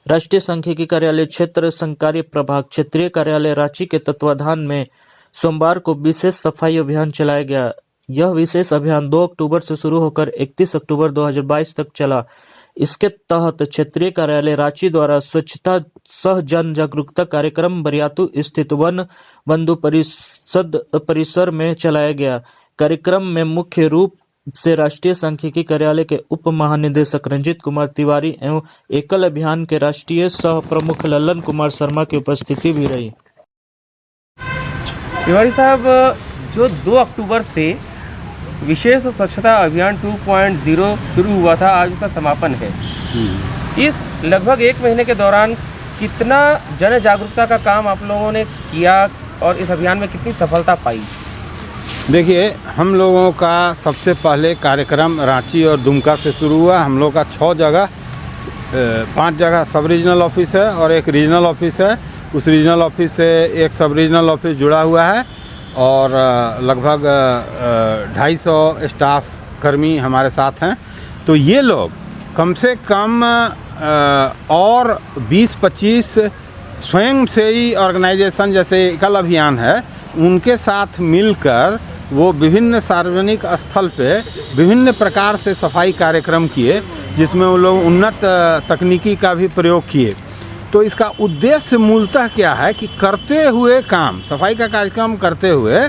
राष्ट्रीय सांख्यिकी कार्यालय क्षेत्र संकाय प्रभाग क्षेत्रीय कार्यालय रांची के तत्वाधान में सोमवार को विशेष सफाई अभियान चलाया गया। यह विशेष अभियान 2 अक्टूबर से शुरू होकर 31 अक्टूबर 2022 तक चला। इसके तहत क्षेत्रीय कार्यालय रांची द्वारा स्वच्छता सह जन जागरूकता कार्यक्रम बरियातू स्थित वन बंधु परिसर में चलाया गया। कार्यक्रम में मुख्य रूप से राष्ट्रीय सांख्यिकी कार्यालय के उप महानिदेशक रंजीत कुमार तिवारी एवं एकल अभियान के राष्ट्रीय सह प्रमुख ललन कुमार शर्मा की उपस्थिति भी रही। तिवारी साहब, जो 2 अक्टूबर से विशेष स्वच्छता अभियान 2.0 शुरू हुआ था, आज उसका समापन है। इस लगभग 1 महीने के दौरान कितना जन जागरूकता का काम आप लोगों ने किया और इस अभियान में कितनी सफलता पाई? देखिए, हम लोगों का सबसे पहले कार्यक्रम रांची और दुमका से शुरू हुआ। हम लोग का 5 जगह सब रीजनल ऑफिस है और एक रीजनल ऑफिस है। उस रीजनल ऑफिस से एक सब रीजनल ऑफिस जुड़ा हुआ है और लगभग 250 स्टाफ कर्मी हमारे साथ हैं। तो ये लोग कम से कम और 20-25 स्वयंसेवी ऑर्गेनाइजेशन जैसे एकल अभियान है, उनके साथ मिलकर वो विभिन्न सार्वजनिक स्थल पे विभिन्न प्रकार से सफाई कार्यक्रम किए, जिसमें वो लोग उन्नत तकनीकी का भी प्रयोग किए। तो इसका उद्देश्य मूलतः क्या है कि करते हुए काम, सफाई का कार्यक्रम करते हुए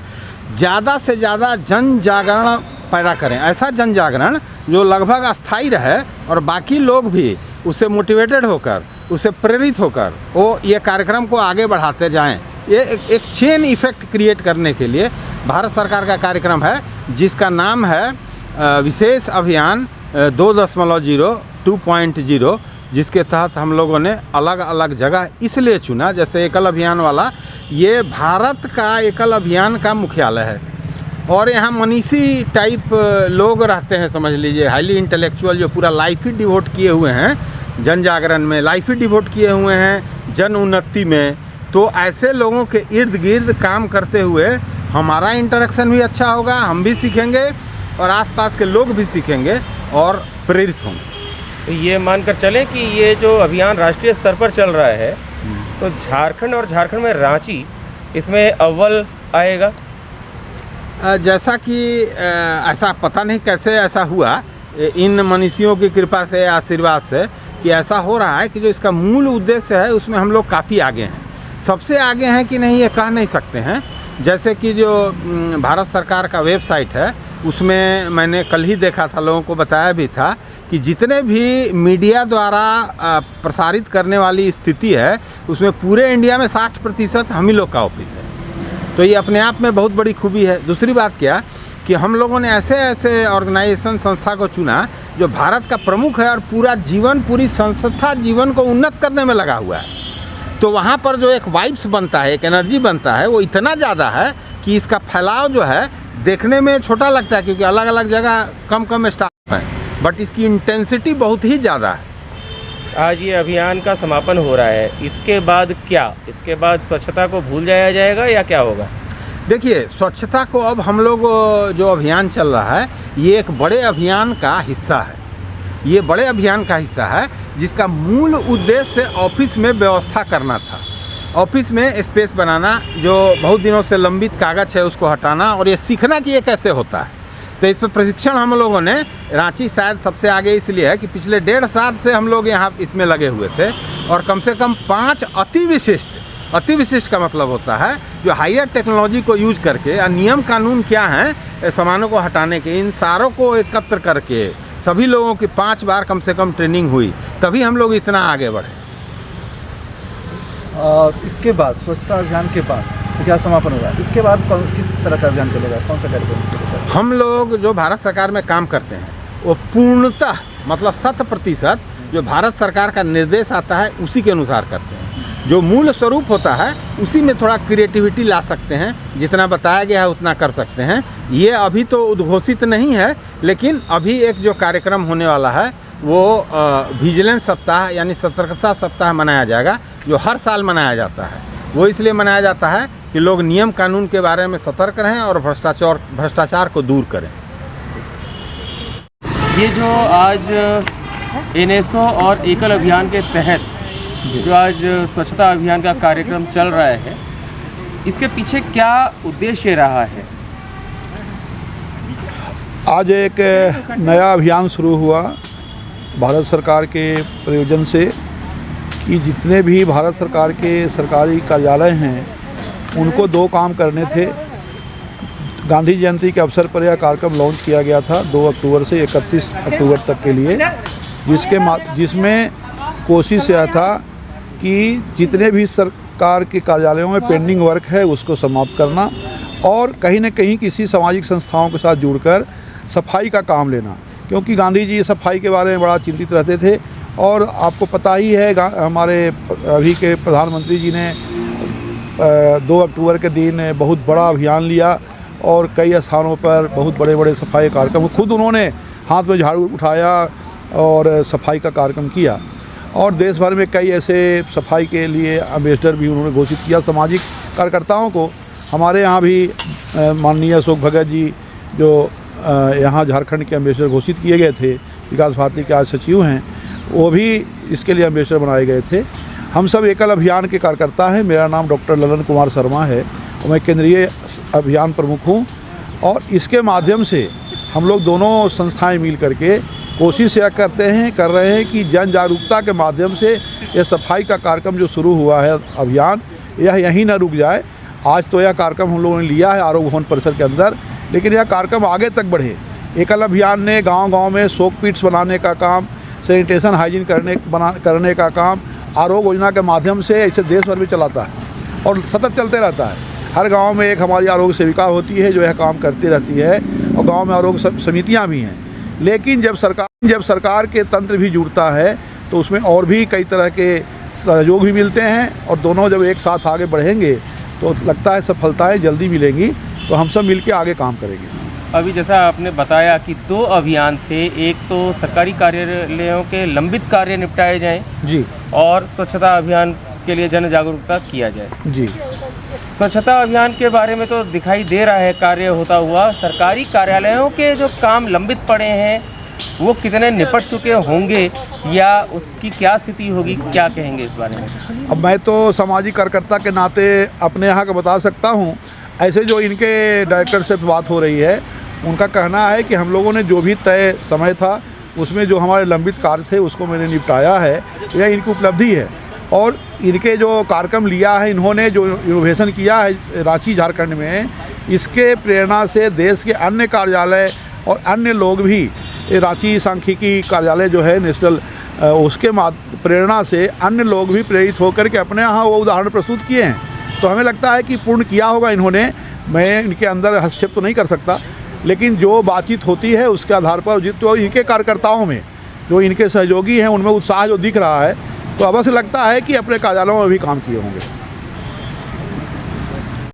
ज़्यादा से ज़्यादा जन जागरण पैदा करें। ऐसा जन जागरण जो लगभग अस्थायी रहे और बाकी लोग भी उससे मोटिवेटेड होकर, उससे प्रेरित होकर वो ये कार्यक्रम को आगे बढ़ाते जाएं। ये एक चेन इफ़ेक्ट क्रिएट करने के लिए भारत सरकार का कार्यक्रम है, जिसका नाम है विशेष अभियान 2.0, जिसके तहत हम लोगों ने अलग अलग जगह इसलिए चुना। जैसे एकल अभियान वाला, ये भारत का एकल अभियान का मुख्यालय है और यहाँ मनीषी टाइप लोग रहते हैं, समझ लीजिए हाईली इंटेलेक्चुअल, जो पूरा लाइफ ही डिवोट किए हुए हैं जन जागरण में, लाइफ ही डिवोट किए हुए हैं जन उन्नति में। तो ऐसे लोगों के इर्द गिर्द काम करते हुए हमारा इंटरेक्शन भी अच्छा होगा, हम भी सीखेंगे और आसपास के लोग भी सीखेंगे और प्रेरित होंगे। तो ये मानकर चलें कि ये जो अभियान राष्ट्रीय स्तर पर चल रहा है, तो झारखंड और झारखंड में रांची इसमें अव्वल आएगा। जैसा कि ऐसा पता नहीं कैसे ऐसा हुआ, इन मनीषियों की कृपा से, आशीर्वाद से, कि ऐसा हो रहा है कि जो इसका मूल उद्देश्य है उसमें हम लोग काफ़ी आगे हैं। सबसे आगे हैं कि नहीं ये कह नहीं सकते हैं। जैसे कि जो भारत सरकार का वेबसाइट है, उसमें मैंने कल ही देखा था, लोगों को बताया भी था कि जितने भी मीडिया द्वारा प्रसारित करने वाली स्थिति है, उसमें पूरे इंडिया में 60% हम ही लोग का ऑफिस है। तो ये अपने आप में बहुत बड़ी खूबी है। दूसरी बात क्या कि हम लोगों ने ऐसे ऐसे ऑर्गेनाइजेशन, संस्था को चुना जो भारत का प्रमुख है और पूरा जीवन, पूरी संस्था जीवन को उन्नत करने में लगा हुआ है। तो वहाँ पर जो एक वाइब्स बनता है, एक एनर्जी बनता है, वो इतना ज़्यादा है कि इसका फैलाव जो है देखने में छोटा लगता है, क्योंकि अलग अलग जगह कम कम स्टाफ हैं, बट इसकी इंटेंसिटी बहुत ही ज़्यादा है। आज ये अभियान का समापन हो रहा है, इसके बाद क्या? इसके बाद स्वच्छता को भूल जाया जाएगा या क्या होगा? देखिए, स्वच्छता को अब हम लोग जो अभियान चल रहा है, ये एक बड़े अभियान का हिस्सा है। ये बड़े अभियान का हिस्सा है जिसका मूल उद्देश्य ऑफिस में व्यवस्था करना था। ऑफिस में स्पेस बनाना, जो बहुत दिनों से लंबित कागज है उसको हटाना, और ये सीखना कि ये कैसे होता है। तो इस पर प्रशिक्षण हम लोगों ने, रांची शायद सबसे आगे इसलिए है कि पिछले 1.5 साल से हम लोग यहाँ इसमें लगे हुए थे और कम से कम 5 अति विशिष्ट का मतलब होता है जो हायर टेक्नोलॉजी को यूज करके, नियम कानून क्या हैं सामानों को हटाने के, इन सारों को एकत्र करके सभी लोगों की 5 बार कम से कम ट्रेनिंग हुई, तभी हम लोग इतना आगे बढ़े। इसके बाद स्वच्छता अभियान के बाद क्या समापन होगा? इसके बाद किस तरह का अभियान चलेगा? कौन सा कार्यक्रम चलेगा? हम लोग जो भारत सरकार में काम करते हैं वो पूर्णतः, मतलब 100% जो भारत सरकार का निर्देश आता है उसी के अनुसार करते हैं। जो मूल स्वरूप होता है उसी में थोड़ा क्रिएटिविटी ला सकते हैं, जितना बताया गया है उतना कर सकते हैं। ये अभी तो उद्घोषित नहीं है, लेकिन अभी एक जो कार्यक्रम होने वाला है वो विजिलेंस सप्ताह यानी सतर्कता सप्ताह मनाया जाएगा, जो हर साल मनाया जाता है। वो इसलिए मनाया जाता है कि लोग नियम कानून के बारे में सतर्क रहें और भ्रष्टाचार को दूर करें। ये जो आज NSO और एकल अभियान के तहत जो आज स्वच्छता अभियान का कार्यक्रम चल रहा है, इसके पीछे क्या उद्देश्य रहा है? आज एक नया अभियान शुरू हुआ भारत सरकार के प्रयोजन से कि जितने भी भारत सरकार के सरकारी कार्यालय हैं उनको 2 काम करने थे। गांधी जयंती के अवसर पर यह कार्यक्रम लॉन्च किया गया था 2 अक्टूबर से 31 अक्टूबर तक के लिए, जिसमें कोशिश यह था कि जितने भी सरकार के कार्यालयों में पेंडिंग वर्क है उसको समाप्त करना और कहीं न कहीं किसी सामाजिक संस्थाओं के साथ जुड़कर सफाई का काम लेना, क्योंकि गांधी जी सफाई के बारे में बड़ा चिंतित रहते थे। और आपको पता ही है हमारे अभी के प्रधानमंत्री जी ने 2 अक्टूबर के दिन बहुत बड़ा अभियान लिया और कई स्थानों पर बहुत बड़े बड़े सफाई कार्यक्रम खुद उन्होंने हाथ में झाड़ू उठाया और सफाई का कार्यक्रम किया। और देश भर में कई ऐसे सफाई के लिए एम्बेसडर भी उन्होंने घोषित किया सामाजिक कार्यकर्ताओं को। हमारे यहाँ भी माननीय अशोक भगत जी जो यहाँ झारखंड के एम्बेसडर घोषित किए गए थे, विकास भारती के आज सचिव हैं, वो भी इसके लिए एम्बेसडर बनाए गए थे। हम सब एकल अभियान के कार्यकर्ता हैं। मेरा नाम डॉक्टर ललन कुमार शर्मा है और मैं केंद्रीय अभियान प्रमुख हूँ। और इसके माध्यम से हम लोग दोनों संस्थाएं मिल करके कोशिश यह कर रहे हैं कि जन जागरूकता के माध्यम से यह सफाई का कार्यक्रम जो शुरू हुआ है अभियान, यह यहीं न रुक जाए। आज तो यह कार्यक्रम हम लोगों ने लिया है आरोग्य भवन परिसर के अंदर, लेकिन यह कार्यक्रम आगे तक बढ़े। एकल अभियान ने गांव-गांव में शोक पीट्स बनाने का काम, सैनिटेशन हाइजीन करने का काम आरोग्य योजना के माध्यम से इसे देश भर में चलाता है और सतत चलते रहता है। हर गांव में एक हमारी आरोग्य सेविका होती है जो यह काम करती रहती है और गांव में आरोग्य समितियां भी हैं। लेकिन जब सरकार के तंत्र भी जुड़ता है तो उसमें और भी कई तरह के सहयोग भी मिलते हैं और दोनों जब एक साथ आगे बढ़ेंगे तो लगता है सफलताएँ जल्दी मिलेंगी। तो हम सब मिलकर आगे काम करेंगे। अभी जैसा आपने बताया कि 2 अभियान थे, एक तो सरकारी कार्यालयों के लंबित कार्य निपटाए जाएं जी, और स्वच्छता अभियान के लिए जन जागरूकता किया जाए जी। स्वच्छता अभियान के बारे में तो दिखाई दे रहा है कार्य होता हुआ। सरकारी कार्यालयों के जो काम लंबित पड़े हैं वो कितने निपट चुके होंगे या उसकी क्या स्थिति होगी, क्या कहेंगे इस बारे में? अब मैं तो सामाजिक कार्यकर्ता के नाते अपने यहाँ का बता सकता हूँ। ऐसे जो इनके डायरेक्टर से बात हो रही है, उनका कहना है कि हम लोगों ने जो भी तय समय था उसमें जो हमारे लंबित कार्य थे उसको मैंने निपटाया है। यह इनकी उपलब्धि है। और इनके जो कार्यक्रम लिया है, इन्होंने जो इनोवेशन किया है रांची झारखंड में, इसके प्रेरणा से देश के अन्य कार्यालय और अन्य लोग भी, रांची सांख्यिकी कार्यालय जो है नेशनल, उसके प्रेरणा से अन्य लोग भी प्रेरित होकर के अपने यहाँ वो उदाहरण प्रस्तुत किए हैं। तो हमें लगता है कि पूर्ण किया होगा इन्होंने। मैं इनके अंदर हस्तक्षेप तो नहीं कर सकता, लेकिन जो बातचीत होती है उसके आधार पर तो इनके कार्यकर्ताओं में जो इनके सहयोगी हैं उनमें उत्साह जो दिख रहा है, तो अवश्य लगता है कि अपने कार्यालयों में भी काम किए होंगे।